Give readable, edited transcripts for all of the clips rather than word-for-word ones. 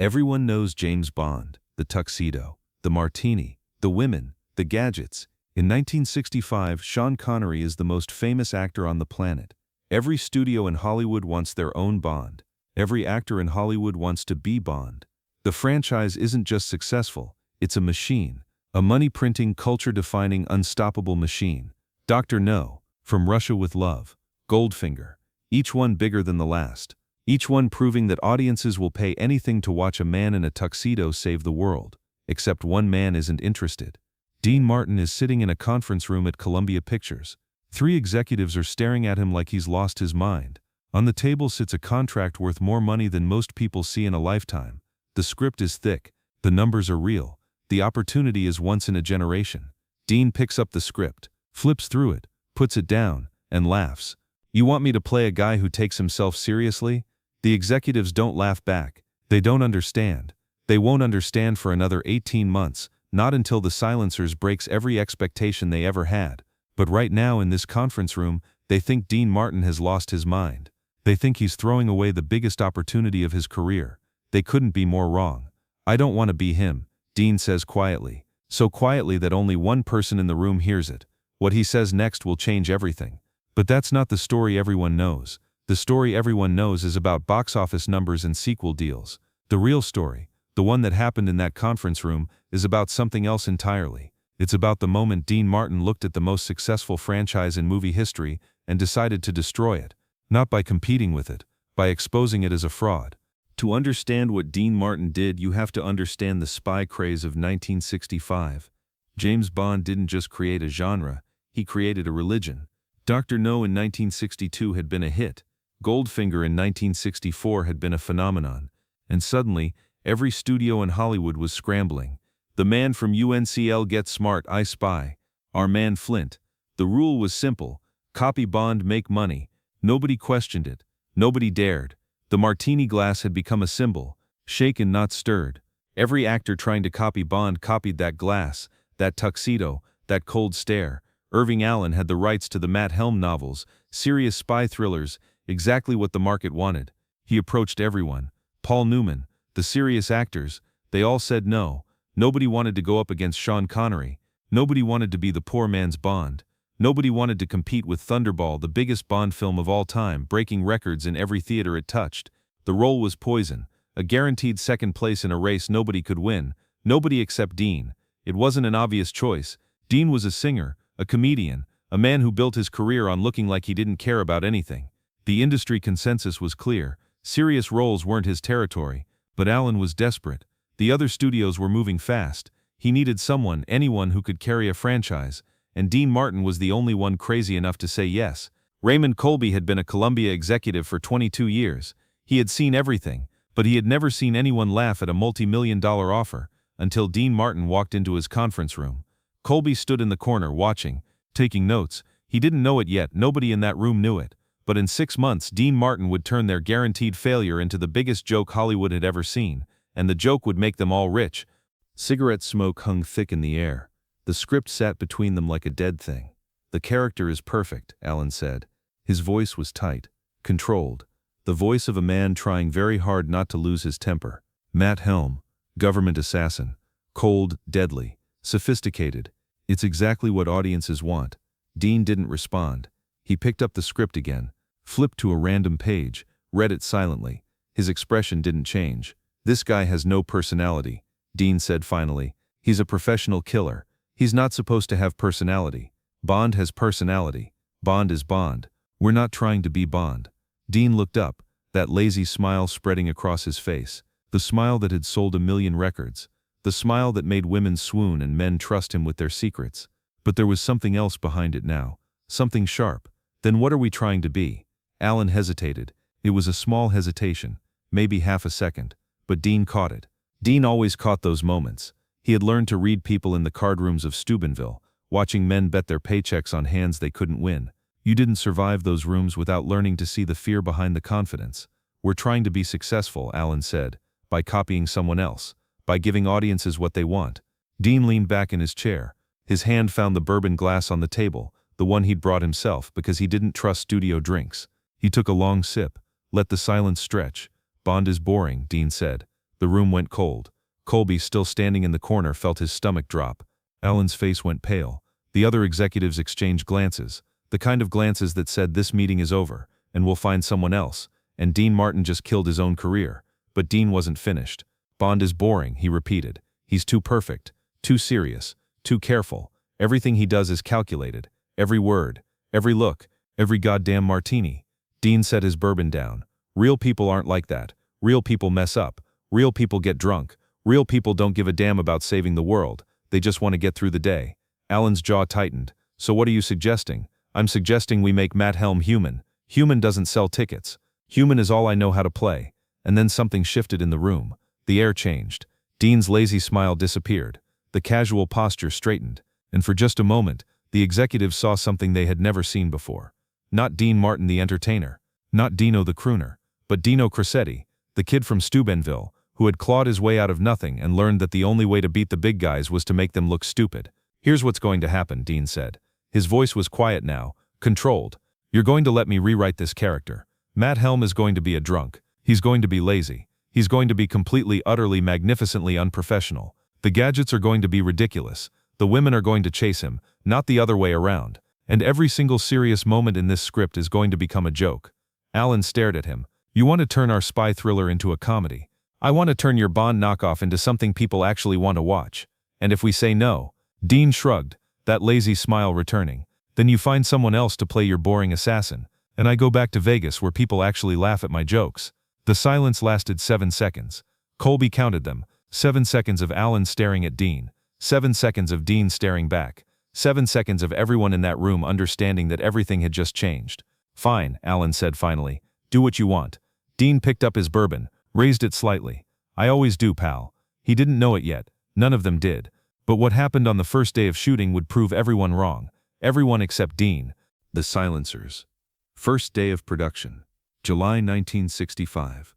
Everyone knows James Bond, the tuxedo, the martini, the women, the gadgets. In 1965, Sean Connery is the most famous actor on the planet. Every studio in Hollywood wants their own Bond. Every actor in Hollywood wants to be Bond. The franchise isn't just successful, it's a machine. A money-printing, culture-defining, unstoppable machine. Dr. No, From Russia with Love, Goldfinger. Each one bigger than the last. Each one proving that audiences will pay anything to watch a man in a tuxedo save the world. Except one man isn't interested. Dean Martin is sitting in a conference room at Columbia Pictures. 3 executives are staring at him like he's lost his mind. On the table sits a contract worth more money than most people see in a lifetime. The script is thick. The numbers are real. The opportunity is once in a generation. Dean picks up the script, flips through it, puts it down, and laughs. "You want me to play a guy who takes himself seriously?" The executives don't laugh back. They don't understand. They won't understand for another 18 months, not until the silencers breaks every expectation they ever had. But right now in this conference room, they think Dean Martin has lost his mind. They think he's throwing away the biggest opportunity of his career. They couldn't be more wrong. "I don't want to be him," Dean says quietly. So quietly that only one person in the room hears it. What he says next will change everything. But that's not the story everyone knows. The story everyone knows is about box office numbers and sequel deals. The real story, the one that happened in that conference room, is about something else entirely. It's about the moment Dean Martin looked at the most successful franchise in movie history and decided to destroy it. Not by competing with it, by exposing it as a fraud. To understand what Dean Martin did, you have to understand the spy craze of 1965. James Bond didn't just create a genre, he created a religion. Dr. No in 1962 had been a hit. Goldfinger in 1964 had been a phenomenon. And suddenly, every studio in Hollywood was scrambling. The man from UNCL Get Smart, I Spy. Our man Flint. The rule was simple. Copy Bond, make money. Nobody questioned it. Nobody dared. The martini glass had become a symbol. Shaken, not stirred. Every actor trying to copy Bond copied that glass, that tuxedo, that cold stare. Irving Allen had the rights to the Matt Helm novels, serious spy thrillers, exactly what the market wanted. He approached everyone. Paul Newman, the serious actors, they all said no. Nobody wanted to go up against Sean Connery. Nobody wanted to be the poor man's Bond. Nobody wanted to compete with Thunderball, the biggest Bond film of all time, breaking records in every theater it touched. The role was poison, a guaranteed second place in a race nobody could win. Nobody except Dean. It wasn't an obvious choice. Dean was a singer, a comedian, a man who built his career on looking like he didn't care about anything. The industry consensus was clear. Serious roles weren't his territory. But Allen was desperate. The other studios were moving fast. He needed someone, anyone who could carry a franchise. And Dean Martin was the only one crazy enough to say yes. Raymond Colby had been a Columbia executive for 22 years. He had seen everything, but he had never seen anyone laugh at a multi-million-dollar offer, until Dean Martin walked into his conference room. Colby stood in the corner watching, taking notes. He didn't know it yet, nobody in that room knew it. But in 6 months, Dean Martin would turn their guaranteed failure into the biggest joke Hollywood had ever seen, and the joke would make them all rich. Cigarette smoke hung thick in the air. The script sat between them like a dead thing. "The character is perfect," Allen said. His voice was tight, controlled, the voice of a man trying very hard not to lose his temper. Matt Helm, government assassin, cold, deadly, sophisticated. It's exactly what audiences want. Dean didn't respond. He picked up the script again, flipped to a random page, read it silently. His expression didn't change. "This guy has no personality," Dean said finally. "He's a professional killer. He's not supposed to have personality. Bond has personality. Bond is Bond. We're not trying to be Bond." Dean looked up, that lazy smile spreading across his face. The smile that had sold 1 million records. The smile that made women swoon and men trust him with their secrets. But there was something else behind it now. Something sharp. "Then what are we trying to be?" Allen hesitated. It was a small hesitation, maybe half a second. But Dean caught it. Dean always caught those moments. He had learned to read people in the cardrooms of Steubenville, watching men bet their paychecks on hands they couldn't win. You didn't survive those rooms without learning to see the fear behind the confidence. "We're trying to be successful," Allen said, "by copying someone else, by giving audiences what they want." Dean leaned back in his chair. His hand found the bourbon glass on the table, the one he'd brought himself because he didn't trust studio drinks. He took a long sip, let the silence stretch. "Bond is boring," Dean said. The room went cold. Colby, still standing in the corner, felt his stomach drop. Alan's face went pale. The other executives exchanged glances, the kind of glances that said this meeting is over, and we'll find someone else, and Dean Martin just killed his own career. But Dean wasn't finished. Bond is boring, he repeated. He's too perfect, too serious, too careful. Everything he does is calculated. Every word, every look, every goddamn martini. Dean set his bourbon down. Real people aren't like that. Real people mess up. Real people get drunk. Real people don't give a damn about saving the world. They just want to get through the day. Alan's jaw tightened. So what are you suggesting? I'm suggesting we make Matt Helm human. Human doesn't sell tickets. Human is all I know how to play. And then something shifted in the room. The air changed. Dean's lazy smile disappeared. The casual posture straightened. And for just a moment, the executives saw something they had never seen before. Not Dean Martin the entertainer. Not Dino the crooner. But Dino Cressetti, the kid from Steubenville, who had clawed his way out of nothing and learned that the only way to beat the big guys was to make them look stupid. Here's what's going to happen, Dean said. His voice was quiet now, controlled. You're going to let me rewrite this character. Matt Helm is going to be a drunk. He's going to be lazy. He's going to be completely, utterly, magnificently unprofessional. The gadgets are going to be ridiculous. The women are going to chase him, not the other way around. And every single serious moment in this script is going to become a joke. Alan stared at him. You want to turn our spy thriller into a comedy. I want to turn your Bond knockoff into something people actually want to watch. And if we say no, Dean shrugged, that lazy smile returning, then you find someone else to play your boring assassin, and I go back to Vegas where people actually laugh at my jokes. The silence lasted 7 seconds. Colby counted them. 7 seconds of Alan staring at Dean. 7 seconds of Dean staring back. 7 seconds of everyone in that room understanding that everything had just changed. Fine, Alan said finally. Do what you want. Dean picked up his bourbon, raised it slightly. I always do, pal. He didn't know it yet. None of them did. But what happened on the first day of shooting would prove everyone wrong. Everyone except Dean. The Silencers. First day of production. July 1965.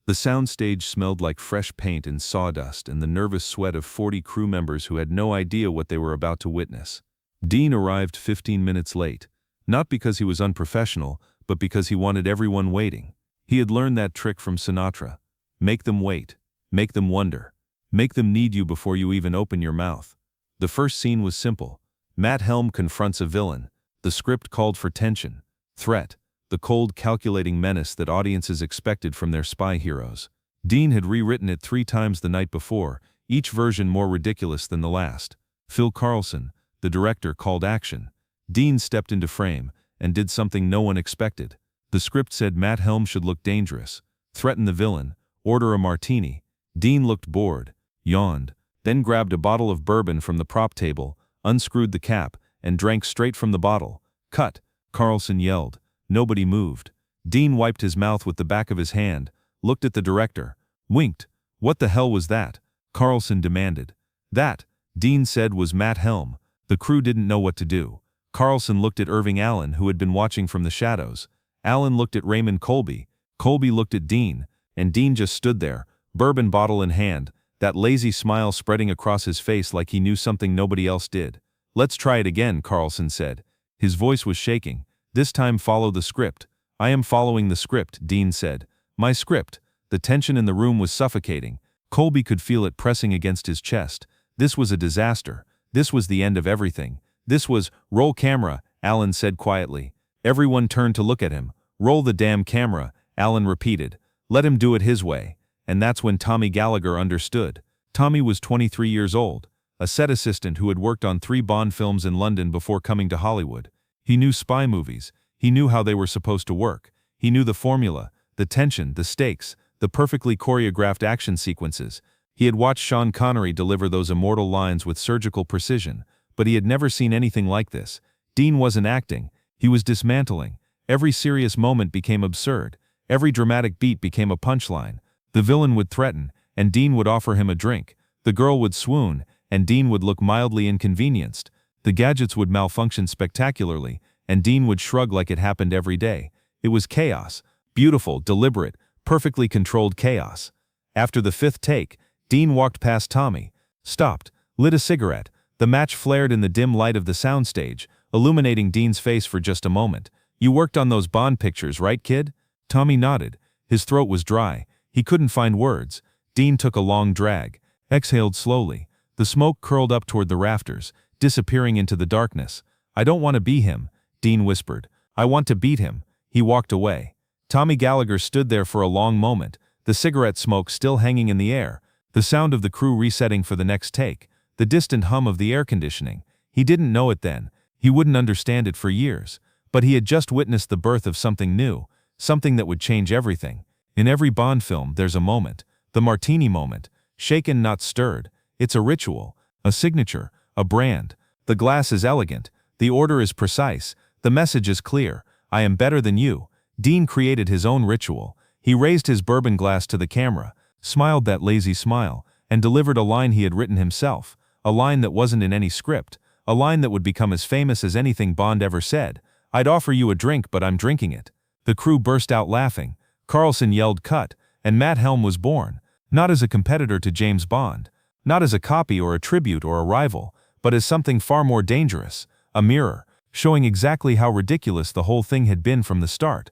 The soundstage smelled like fresh paint and sawdust and the nervous sweat of 40 crew members who had no idea what they were about to witness. Dean arrived 15 minutes late. Not because he was unprofessional, but because he wanted everyone waiting. He had learned that trick from Sinatra. Make them wait. Make them wonder. Make them need you before you even open your mouth. The first scene was simple. Matt Helm confronts a villain. The script called for tension, threat, the cold, calculating menace that audiences expected from their spy heroes. Dean had rewritten it 3 times the night before, each version more ridiculous than the last. Phil Carlson, the director, called action. Dean stepped into frame and did something no one expected. The script said Matt Helm should look dangerous, threaten the villain, order a martini. Dean looked bored, yawned, then grabbed a bottle of bourbon from the prop table, unscrewed the cap, and drank straight from the bottle. Cut, Carlson yelled. Nobody moved. Dean wiped his mouth with the back of his hand, looked at the director, winked. What the hell was that? Carlson demanded. That, Dean said, was Matt Helm. The crew didn't know what to do. Carlson looked at Irving Allen, who had been watching from the shadows. Allen looked at Raymond Colby. Colby looked at Dean. And Dean just stood there, bourbon bottle in hand, that lazy smile spreading across his face like he knew something nobody else did. Let's try it again, Carlson said. His voice was shaking. This time follow the script. I am following the script, Dean said. My script. The tension in the room was suffocating. Colby could feel it pressing against his chest. This was a disaster. This was the end of everything. This was, roll camera, Allen said quietly. Everyone turned to look at him. Roll the damn camera, Allen repeated. Let him do it his way. And that's when Tommy Gallagher understood. Tommy was 23 years old, a set assistant who had worked on 3 Bond films in London before coming to Hollywood. He knew spy movies. He knew how they were supposed to work. He knew the formula, the tension, the stakes, the perfectly choreographed action sequences. He had watched Sean Connery deliver those immortal lines with surgical precision, but he had never seen anything like this. Dean wasn't acting. He was dismantling. Every serious moment became absurd. Every dramatic beat became a punchline. The villain would threaten, and Dean would offer him a drink. The girl would swoon, and Dean would look mildly inconvenienced. The gadgets would malfunction spectacularly, and Dean would shrug like it happened every day. It was chaos. Beautiful, deliberate, perfectly controlled chaos. After the 5th take, Dean walked past Tommy, stopped, lit a cigarette. The match flared in the dim light of the soundstage, illuminating Dean's face for just a moment. You worked on those Bond pictures, right, kid? Tommy nodded. His throat was dry. He couldn't find words. Dean took a long drag, exhaled slowly. The smoke curled up toward the rafters, disappearing into the darkness. "I don't want to be him," Dean whispered. "I want to beat him." He walked away. Tommy Gallagher stood there for a long moment, the cigarette smoke still hanging in the air, the sound of the crew resetting for the next take, the distant hum of the air conditioning. He didn't know it then. He wouldn't understand it for years. But he had just witnessed the birth of something new, something that would change everything. In every Bond film, there's a moment, the martini moment, shaken not stirred. It's a ritual, a signature, a brand. The glass is elegant, the order is precise, the message is clear. I am better than you. Dean created his own ritual. He raised his bourbon glass to the camera, smiled that lazy smile, and delivered a line he had written himself, a line that wasn't in any script, a line that would become as famous as anything Bond ever said. "I'd offer you a drink, but I'm drinking it." The crew burst out laughing. Carlson yelled cut, and Matt Helm was born, not as a competitor to James Bond, not as a copy or a tribute or a rival, but as something far more dangerous, a mirror, showing exactly how ridiculous the whole thing had been from the start.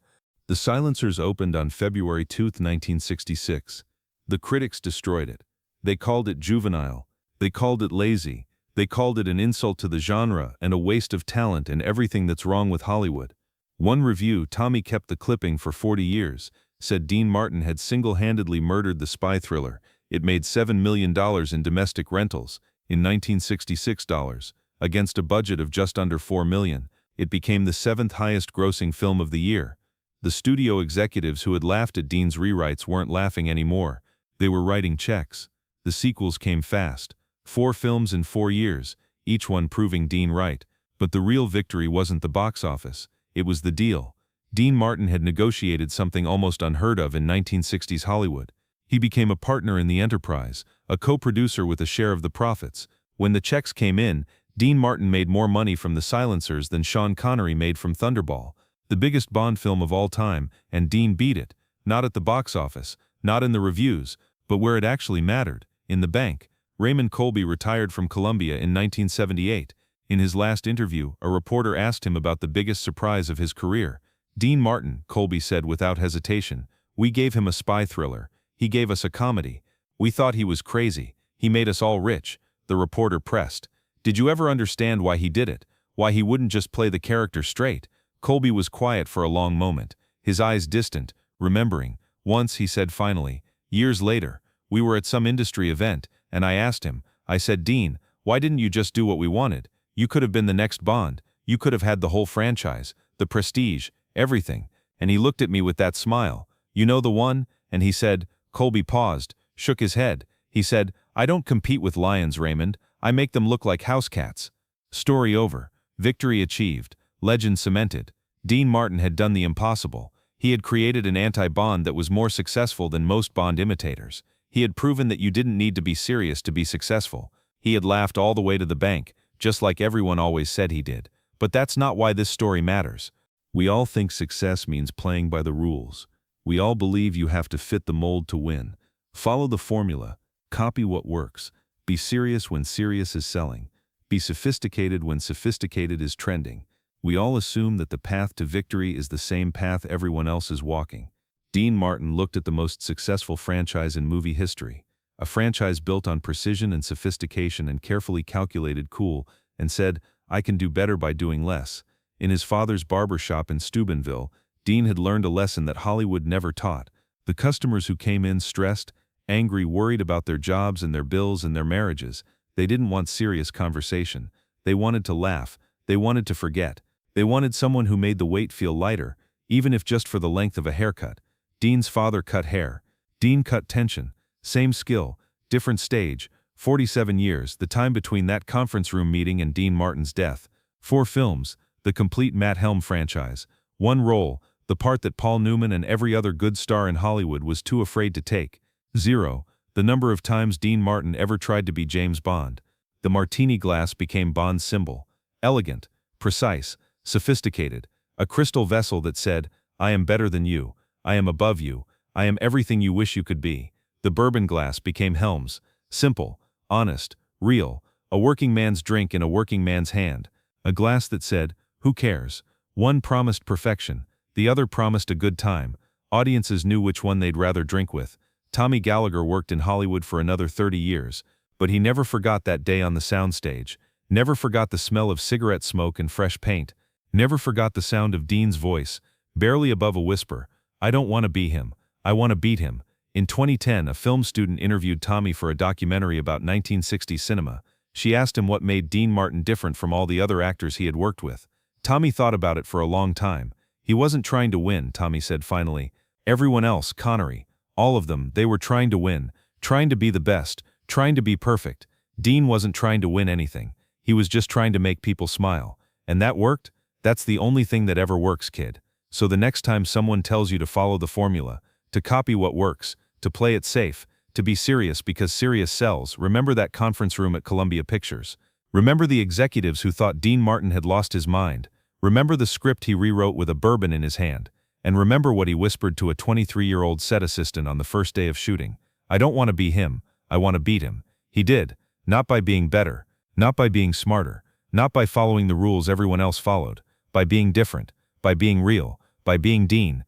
The Silencers opened on February 2, 1966. The critics destroyed it. They called it juvenile. They called it lazy. They called it an insult to the genre and a waste of talent and everything that's wrong with Hollywood. One review, "Tommy kept the clipping for 40 years, said Dean Martin had single-handedly murdered the spy thriller. It made $7 million in domestic rentals, in 1966 dollars, against a budget of just under $4 million. It became the 7th highest-grossing film of the year." The studio executives who had laughed at Dean's rewrites weren't laughing anymore. They were writing checks. The sequels came fast. 4 films in 4 years, each one proving Dean right. But the real victory wasn't the box office. It was the deal. Dean Martin had negotiated something almost unheard of in 1960s Hollywood. He became a partner in the enterprise, a co-producer with a share of the profits. When the checks came in, Dean Martin made more money from The Silencers than Sean Connery made from Thunderball, the biggest Bond film of all time, and Dean beat it, not at the box office, not in the reviews, but where it actually mattered, in the bank. Raymond Colby retired from Columbia in 1978. In his last interview, a reporter asked him about the biggest surprise of his career. "Dean Martin," Colby said without hesitation. "We gave him a spy thriller. He gave us a comedy. We thought he was crazy. He made us all rich." The reporter pressed. "Did you ever understand why he did it? Why he wouldn't just play the character straight?" Colby was quiet for a long moment, his eyes distant, remembering. "Once," he said finally, "years later, we were at some industry event, and I asked him, I said, 'Dean, why didn't you just do what we wanted? You could have been the next Bond. You could have had the whole franchise, the prestige, everything.' And he looked at me with that smile. 'You know the one?' And he said," Colby paused, shook his head. He said, "I don't compete with lions, Raymond. I make them look like house cats." Story over. Victory achieved. Legend cemented. Dean Martin had done the impossible. He had created an anti-Bond that was more successful than most Bond imitators. He had proven that you didn't need to be serious to be successful. He had laughed all the way to the bank, just like everyone always said he did. But that's not why this story matters. We all think success means playing by the rules. We all believe you have to fit the mold to win. Follow the formula. Copy what works. Be serious when serious is selling. Be sophisticated when sophisticated is trending. We all assume that the path to victory is the same path everyone else is walking. Dean Martin looked at the most successful franchise in movie history, a franchise built on precision and sophistication and carefully calculated cool, and said, "I can do better by doing less." In his father's barber shop in Steubenville, Dean had learned a lesson that Hollywood never taught. The customers who came in stressed, angry, worried about their jobs and their bills and their marriages, they didn't want serious conversation. They wanted to laugh. They wanted to forget. They wanted someone who made the weight feel lighter, even if just for the length of a haircut. Dean's father cut hair. Dean cut tension. Same skill, different stage. 47 years, the time between that conference room meeting and Dean Martin's death. 4 films, the complete Matt Helm franchise. 1 role, the part that Paul Newman and every other good star in Hollywood was too afraid to take. 0, the number of times Dean Martin ever tried to be James Bond. The martini glass became Bond's symbol. Elegant, precise, sophisticated, a crystal vessel that said, "I am better than you, I am above you, I am everything you wish you could be." The bourbon glass became Helm's. Simple, honest, real, a working man's drink in a working man's hand. A glass that said, "Who cares?" One promised perfection, the other promised a good time. Audiences knew which one they'd rather drink with. Tommy Gallagher worked in Hollywood for another 30 years, but he never forgot that day on the soundstage, never forgot the smell of cigarette smoke and fresh paint, never forgot the sound of Dean's voice, barely above a whisper, "I don't want to be him, I want to beat him." In 2010, a film student interviewed Tommy for a documentary about 1960s cinema. She asked him what made Dean Martin different from all the other actors he had worked with. Tommy thought about it for a long time. "He wasn't trying to win," Tommy said finally. "Everyone else, Connery, all of them, they were trying to win, trying to be the best, trying to be perfect. Dean wasn't trying to win anything. He was just trying to make people smile. And that worked? That's the only thing that ever works, kid. So the next time someone tells you to follow the formula, to copy what works, to play it safe, to be serious because serious sells, remember that conference room at Columbia Pictures. Remember the executives who thought Dean Martin had lost his mind. Remember the script he rewrote with a bourbon in his hand. And remember what he whispered to a 23-year-old set assistant on the first day of shooting. I don't want to be him, I want to beat him. He did, not by being better, not by being smarter, not by following the rules everyone else followed, by being different, by being real, by being Dean,